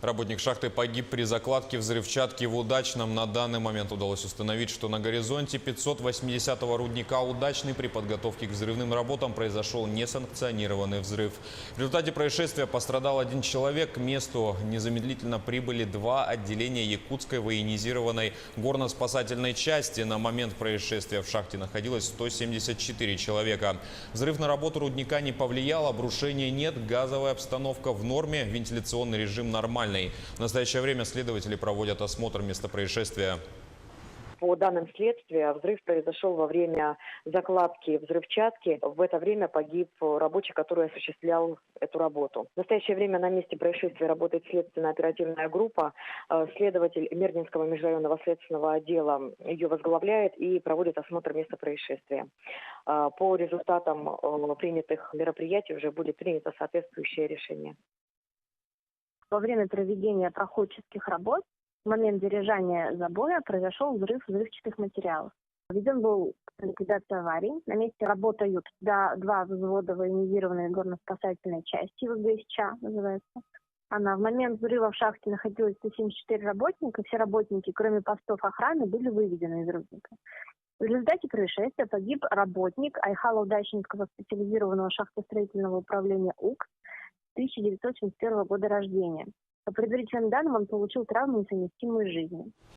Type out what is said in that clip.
Работник шахты погиб при закладке взрывчатки в Удачном. На данный момент удалось установить, что на горизонте 580-го рудника «Удачный» при подготовке к взрывным работам произошел несанкционированный взрыв. В результате происшествия пострадал один человек. К месту незамедлительно прибыли два отделения Якутской военизированной горно-спасательной части. На момент происшествия в шахте находилось 174 человека. Взрыв на работу рудника не повлиял, обрушения нет, газовая обстановка в норме, вентиляционный режим нормальный. В настоящее время следователи проводят осмотр места происшествия. По данным следствия, взрыв произошел во время закладки взрывчатки. В это время погиб рабочий, который осуществлял эту работу. В настоящее время на месте происшествия работает следственно-оперативная группа. Следователь Мернинского межрайонного следственного отдела ее возглавляет и проводит осмотр места происшествия. По результатам принятых мероприятий уже будет принято соответствующее решение. Во время проведения проходческих работ в момент заряжания забоя произошел взрыв взрывчатых материалов. Введен был ликвидация аварии. На месте работают два взвода военизированной горно-спасательной части, ВГСЧ называется. В момент взрыва в шахте находилось 174 работника. Все работники, кроме постов охраны, были выведены из рудника. В результате происшествия погиб работник Айхало-Удачнинского специализированного шахтостроительного управления УКС 1971 года рождения. По предварительным данным, он получил травмы, несовместимые с жизнью.